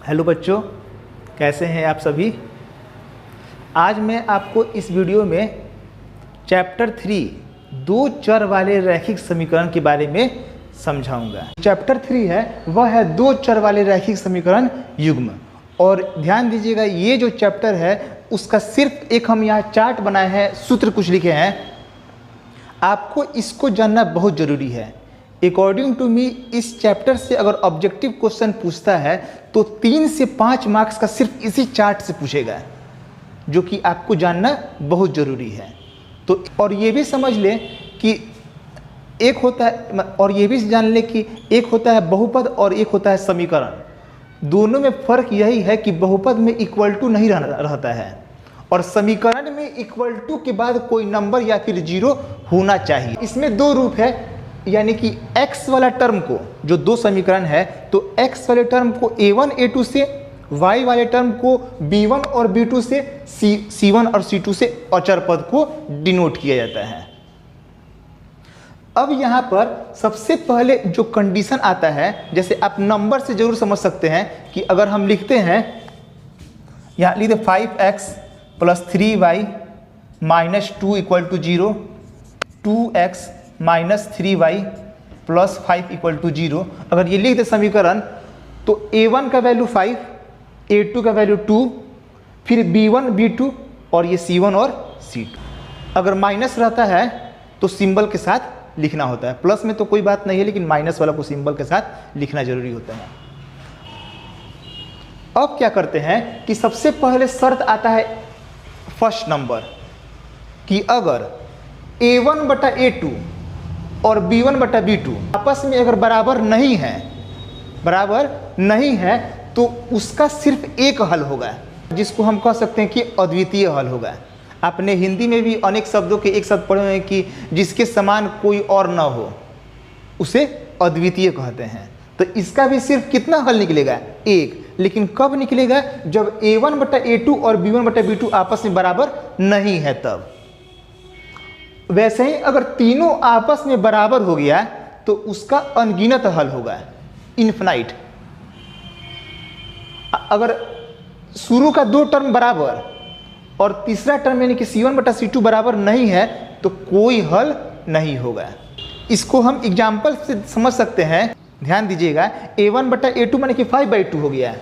Hello बच्चों, कैसे हैं आप सभी। आज मैं आपको इस वीडियो में चैप्टर 3 दो चर वाले रैखिक समीकरण के बारे में समझाऊंगा। चैप्टर 3 है वह है दो चर वाले रैखिक समीकरण युग्म। और ध्यान दीजिएगा, ये जो चैप्टर है उसका सिर्फ एक हम यहाँ चार्ट बनाए हैं, सूत्र कुछ लिखे हैं। आपको इसको जानना बहुत ज़रूरी है। अकॉर्डिंग टू मी इस चैप्टर से अगर ऑब्जेक्टिव क्वेश्चन पूछता है तो 3 से 5 मार्क्स का सिर्फ इसी चार्ट से पूछेगा, जो कि आपको जानना बहुत ज़रूरी है। तो और ये भी समझ लें कि एक होता है, और ये भी जान लें कि एक होता है बहुपद और एक होता है समीकरण। दोनों में फ़र्क यही है कि बहुपद में इक्वल टू नहीं रहता है और समीकरण में इक्वल टू के बाद कोई नंबर या फिर जीरो होना चाहिए। इसमें दो रूप है, यानी कि x वाला टर्म को, जो दो समीकरण है, तो x वाले टर्म को a1 a2 से, y वाले टर्म को b1 और b2 से, c1 और c2 से अचर पद को डिनोट किया जाता है। अब यहाँ पर सबसे पहले जो कंडीशन आता है, जैसे आप नंबर से जरूर समझ सकते हैं कि अगर हम लिखते हैं, यहाँ लिखते 5x + 3y - 2 = 0, 2x - 3y + 5 = 0। अगर ये लिख दे समीकरण, तो a1 का वैल्यू 5, a2 का वैल्यू 2, फिर b1 b2 और ये c1 और c2। अगर माइनस रहता है तो सिंबल के साथ लिखना होता है। प्लस में तो कोई बात नहीं है, लेकिन माइनस वाला को सिंबल के साथ लिखना जरूरी होता है। अब क्या करते हैं कि सबसे पहले शर्त आता है फर्स्ट नंबर कि अगर a1/a2 और b1/b2 आपस में अगर बराबर नहीं है तो उसका सिर्फ एक हल होगा, जिसको हम कह सकते हैं कि अद्वितीय हल होगा। आपने हिंदी में भी अनेक शब्दों के एक साथ पढ़े हुए हैं कि जिसके समान कोई और न हो उसे अद्वितीय कहते हैं। तो इसका भी सिर्फ कितना हल निकलेगा? एक। लेकिन कब निकलेगा? जब a1/a2 और b1/b2 आपस में बराबर नहीं है तब। वैसे ही अगर तीनों आपस में बराबर हो गया तो उसका अनगिनत हल होगा, इन्फिनाइट। अगर शुरू का दो टर्म बराबर और तीसरा टर्म यानी कि c1/c2 बराबर नहीं है तो कोई हल नहीं होगा। इसको हम एग्जाम्पल से समझ सकते हैं। ध्यान दीजिएगा, a1/a2 माने कि 5/2 हो गया।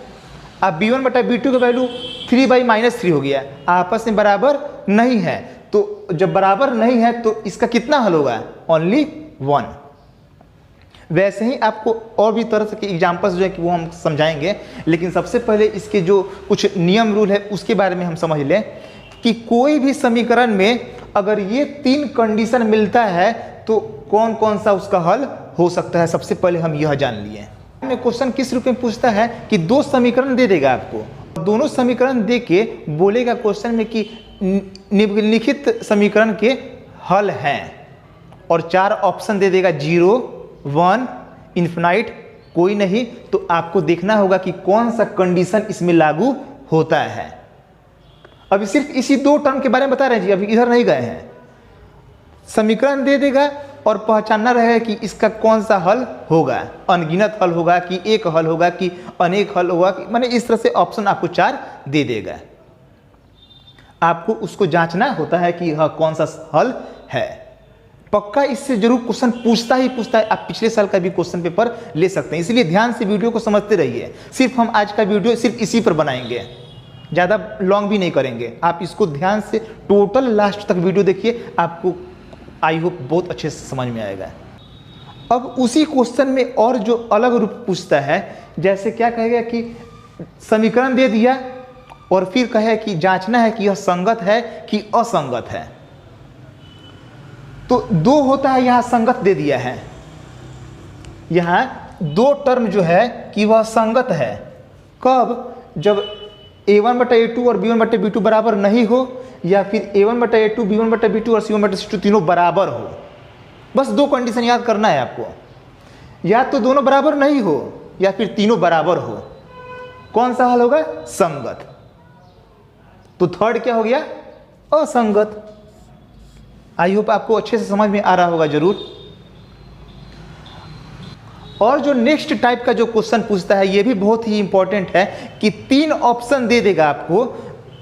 अब b1/b2 का वैल्यू 3/-3 हो गया। आपस में बराबर नहीं है, तो जब बराबर नहीं है तो इसका कितना हल होगा? ओनली 1। वैसे ही आपको और भी तरह के एग्जाम्पल्स जो है कि वो हम समझाएंगे, लेकिन सबसे पहले इसके जो कुछ नियम रूल है उसके बारे में हम समझ लें कि कोई भी समीकरण में अगर ये 3 कंडीशन मिलता है तो कौन कौन सा उसका हल हो सकता है। सबसे पहले हम यह जान लिए। क्वेश्चन किस रूप में पूछता है कि दो समीकरण दे देगा आपको, दोनों समीकरण दे के बोलेगा क्वेश्चन में कि निम्नलिखित समीकरण के हल हैं, और 4 ऑप्शन दे देगा, 0, 1, इन्फिनाइट, कोई नहीं। तो आपको देखना होगा कि कौन सा कंडीशन इसमें लागू होता है। अभी सिर्फ इसी 2 टर्म के बारे में बता रहे हैं जी, अभी इधर नहीं गए हैं। समीकरण दे देगा और पहचानना रहेगा कि इसका कौन सा हल होगा, अनगिनत हल होगा कि एक हल होगा कि अनेक हल होगा, माने इस तरह से ऑप्शन आपको 4 दे देगा। आपको उसको जांचना होता है कि यह कौन सा हल है। पक्का इससे जरूर क्वेश्चन पूछता ही है। आप पिछले साल का भी क्वेश्चन पेपर ले सकते हैं, इसलिए ध्यान से वीडियो को समझते रहिए। सिर्फ हम आज का वीडियो सिर्फ इसी पर बनाएंगे, ज़्यादा लॉन्ग भी नहीं करेंगे। आप इसको ध्यान से टोटल लास्ट तक वीडियो देखिए, आपको आई होप बहुत अच्छे से समझ में आएगा। अब उसी क्वेश्चन में और जो अलग रूप पूछता है, जैसे क्या कहेगा कि समीकरण दे दिया और फिर कहे कि जांचना है कि यह संगत है कि असंगत है। तो 2 होता है, यहाँ संगत दे दिया है। यहाँ 2 टर्म जो है कि वह संगत है। कब? जब a1/a2 और b1/b2 बराबर नहीं हो, या फिर a1/a2, b1/b2 और c1/c2 तीनों बराबर हो। बस 2 कंडीशन याद करना है आपको, या तो दोनों बराबर नहीं हो या फिर तीनों बराबर हो। कौन सा हल होगा? संगत। तो थर्ड क्या हो गया? असंगत। आई होप आपको अच्छे से समझ में आ रहा होगा जरूर। और जो नेक्स्ट टाइप का जो क्वेश्चन पूछता है ये भी बहुत ही इंपॉर्टेंट है कि 3 ऑप्शन दे देगा आपको,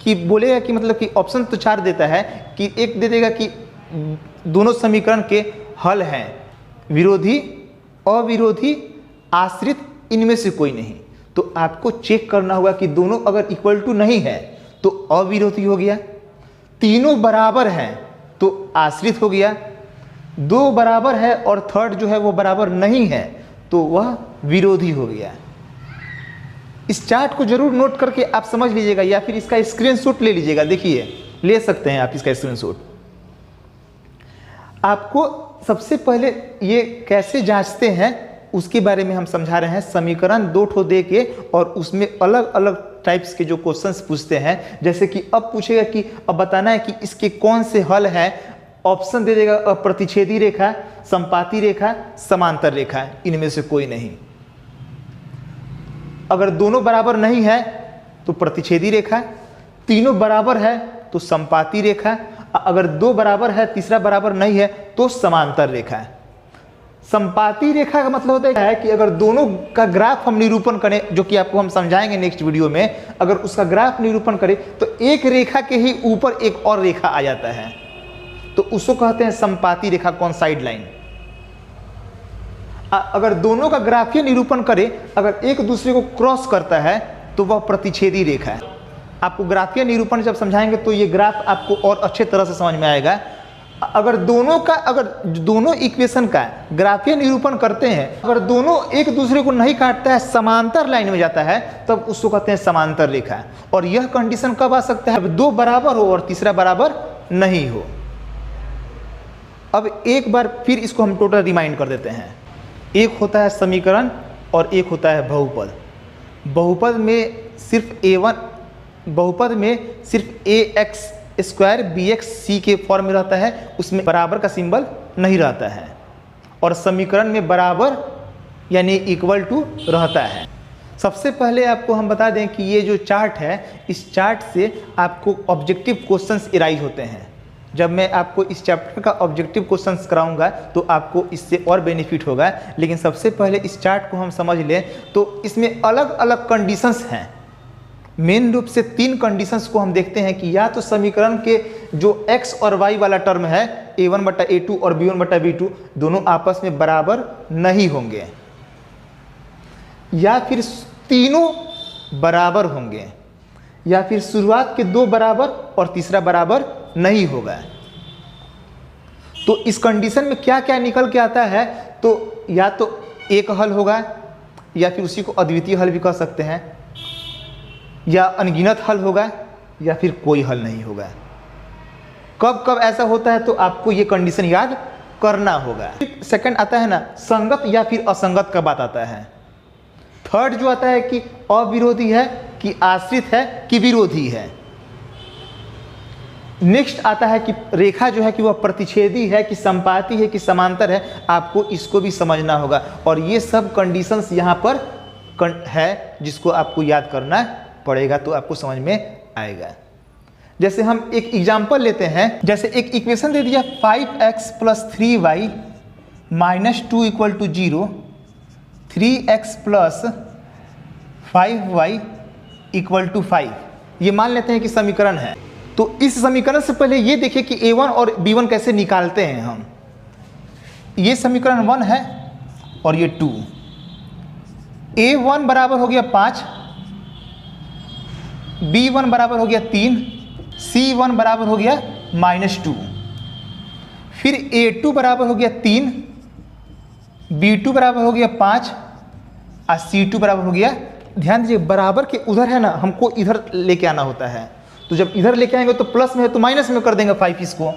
कि बोलेगा कि मतलब कि ऑप्शन तो 4 देता है, कि एक दे देगा कि दोनों समीकरण के हल हैं विरोधी, अविरोधी, आश्रित, इनमें से कोई नहीं। तो आपको चेक करना होगा कि दोनों अगर इक्वल टू नहीं है तो अविरोधी हो गया, तीनों बराबर हैं तो आश्रित हो गया, 2 बराबर है और थर्ड जो है वो बराबर नहीं है तो वह विरोधी हो गया। इस चार्ट को जरूर नोट करके आप समझ लीजिएगा या फिर इसका स्क्रीनशॉट ले लीजिएगा। देखिए, ले सकते हैं आप इसका स्क्रीनशॉट। आपको सबसे पहले ये कैसे जांचते हैं उसके बारे में हम समझा रहे हैं। समीकरण 2 ठो दे के और उसमें अलग अलग टाइप्स के जो क्वेश्चंस पूछते हैं, जैसे कि अब पूछेगा कि अब बताना है कि इसके कौन से हल हैं। ऑप्शन दे देगा प्रतिच्छेदी रेखा, संपाती रेखा, समांतर रेखा, इनमें से कोई नहीं। अगर दोनों बराबर नहीं है तो प्रतिच्छेदी रेखा, तीनों बराबर है तो संपाती रेखा, अगर 2 बराबर है तीसरा बराबर नहीं है तो समांतर रेखा है। संपाती रेखा का मतलब होता है कि अगर दोनों का ग्राफ हम निरूपण करें, जो कि आपको हम समझाएंगे नेक्स्ट वीडियो में, अगर उसका ग्राफ निरूपण करें तो एक रेखा के ही ऊपर एक और रेखा आ जाता है, तो उसको कहते हैं संपाती रेखा, कॉन्साइड लाइन। अगर दोनों का ग्राफीय निरूपण करें, अगर एक दूसरे को क्रॉस करता है तो वह प्रतिच्छेदी रेखा है। आपको ग्राफीय निरूपण जब समझाएंगे तो ये ग्राफ आपको और अच्छे तरह से समझ में आएगा। अगर दोनों इक्वेशन का ग्राफीय निरूपण करते हैं, अगर दोनों एक दूसरे को नहीं काटता है, समांतर लाइन में जाता है, तब उसको कहते हैं समांतर रेखा। और यह कंडीशन कब आ सकता है? अब 2 बराबर हो और तीसरा बराबर नहीं हो। अब एक बार फिर इसको हम टोटल रिमाइंड कर देते हैं। एक होता है समीकरण और एक होता है बहुपद। बहुपद में सिर्फ ax² bx c के फॉर्म में रहता है, उसमें बराबर का सिंबल नहीं रहता है। और समीकरण में बराबर यानी इक्वल टू रहता है। सबसे पहले आपको हम बता दें कि ये जो चार्ट है, इस चार्ट से आपको ऑब्जेक्टिव क्वेश्चंस इराइज होते हैं। जब मैं आपको इस चैप्टर का ऑब्जेक्टिव क्वेश्चंस कराऊंगा तो आपको इससे और बेनिफिट होगा। लेकिन सबसे पहले इस चार्ट को हम समझ लें तो इसमें अलग अलग कंडीशंस हैं। मेन रूप से 3 कंडीशंस को हम देखते हैं कि या तो समीकरण के जो x और y वाला टर्म है a1/a2 और b1/b2 दोनों आपस में बराबर नहीं होंगे, या फिर तीनों बराबर होंगे, या फिर शुरुआत के 2 बराबर और तीसरा बराबर नहीं होगा। तो इस कंडीशन में क्या क्या निकल के आता है? तो या तो एक हल होगा, या फिर उसी को अद्वितीय हल भी कह सकते हैं, या अनगिनत हल होगा, या फिर कोई हल नहीं होगा। कब कब ऐसा होता है तो आपको ये कंडीशन याद करना होगा। सेकंड आता है ना संगत या फिर असंगत का बात आता है। थर्ड जो आता है कि अविरोधी है कि आश्रित है कि विरोधी है। नेक्स्ट आता है कि रेखा जो है कि वह प्रतिच्छेदी है कि संपाती है कि समांतर है। आपको इसको भी समझना होगा। और ये सब कंडीशंस यहाँ पर है जिसको आपको याद करना पड़ेगा, तो आपको समझ में आएगा। जैसे हम एक एग्जांपल लेते हैं। जैसे एक इक्वेशन दे दिया 5x + 3y - 2 = 0, 3x + 5y = 5। ये मान लेते हैं कि समीकरण है। तो इस समीकरण से पहले ये देखिए कि a1 और b1 कैसे निकालते हैं हम। ये समीकरण 1 है और ये 2। a1 बराबर हो गया 5, b1 बराबर हो गया 3, c1 बराबर हो गया -2, फिर a2 बराबर हो गया 3, b2 बराबर हो गया 5 और c2 बराबर हो गया। ध्यान दीजिए बराबर के उधर है ना, हमको इधर लेके आना होता है। तो जब इधर लेके आएंगे तो प्लस में है तो माइनस में कर देंगे 5 इसको।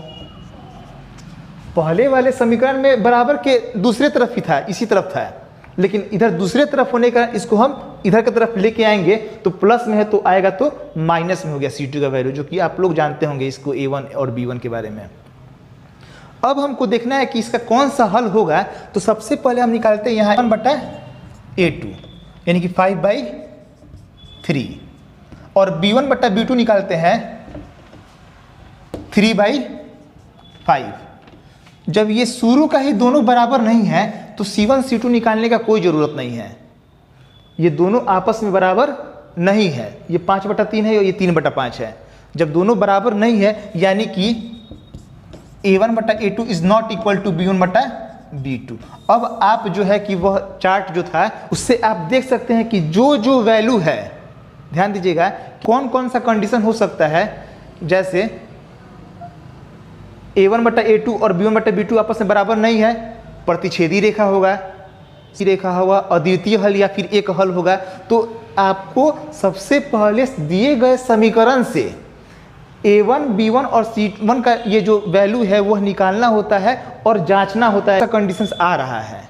पहले वाले समीकरण में बराबर के दूसरे तरफ ही था, इसी तरफ था, लेकिन इधर दूसरे तरफ होने का इसको हम इधर की तरफ लेके आएंगे तो प्लस में है तो आएगा तो माइनस में हो गया C2 का वैल्यू, जो कि आप लोग जानते होंगे इसको A1 और B1 के बारे में। अब हमको देखना है कि इसका कौन सा हल होगा। तो सबसे पहले हम निकालते हैं यहाँ 1/A2 यानी कि 5/3 और B1/B2 निकालते हैं 3/5। जब ये शुरू का ही दोनों बराबर नहीं है तो C1 C2 निकालने का कोई ज़रूरत नहीं है, ये दोनों आपस में बराबर नहीं है। ये 5/3 है और ये 3/5 है। जब दोनों बराबर नहीं है यानी कि A1/A2 is not equal to B1/B2। अब आप जो है कि वह चार्ट जो था उससे आप देख सकते हैं कि जो जो वैल्यू है, ध्यान दीजिएगा कौन कौन सा कंडीशन हो सकता है। जैसे A1/A2 और B1/B2 आपस में बराबर नहीं है, प्रतिच्छेदी रेखा होगा, अद्वितीय हल या फिर एक हल होगा। तो आपको सबसे पहले दिए गए समीकरण से A1, B1 और C1 का ये जो वैल्यू है वह निकालना होता है और जांचना होता है, ऐसा कंडीशंस आ रहा है।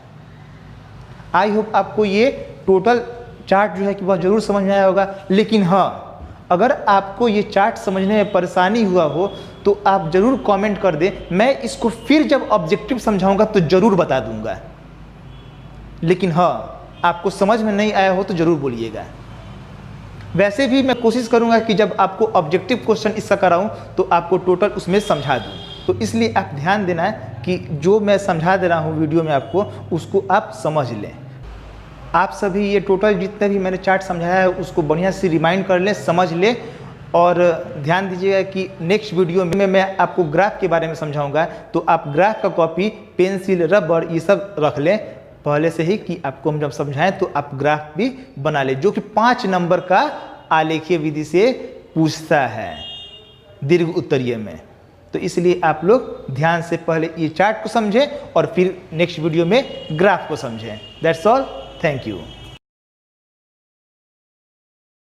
आई होप आपको ये टोटल चार्ट जो है कि वह जरूर समझ में आया होगा। लेकिन हाँ, अगर आपको ये चार्ट समझने में परेशानी हुआ हो तो आप ज़रूर कमेंट कर दें, मैं इसको फिर जब ऑब्जेक्टिव समझाऊंगा तो ज़रूर बता दूंगा। लेकिन हाँ, आपको समझ में नहीं आया हो तो ज़रूर बोलिएगा। वैसे भी मैं कोशिश करूंगा कि जब आपको ऑब्जेक्टिव क्वेश्चन इसका कराऊं तो आपको टोटल उसमें समझा दूं। तो इसलिए आप ध्यान देना है कि जो मैं समझा दे रहा हूं वीडियो में आपको, उसको आप समझ लें। आप सभी ये टोटल जितने भी मैंने चार्ट समझाया है उसको बढ़िया से रिमाइंड कर लें, समझ लें। और ध्यान दीजिएगा कि नेक्स्ट वीडियो में मैं आपको ग्राफ के बारे में समझाऊंगा, तो आप ग्राफ का कॉपी, पेंसिल, रबड़ ये सब रख लें पहले से ही कि आपको हम जब समझाएं तो आप ग्राफ भी बना लें, जो कि 5 नंबर का आलेखीय विधि से पूछता है दीर्घ उत्तरीय में। तो इसलिए आप लोग ध्यान से पहले ये चार्ट को समझें और फिर नेक्स्ट वीडियो में ग्राफ को समझें। That's all, thank you.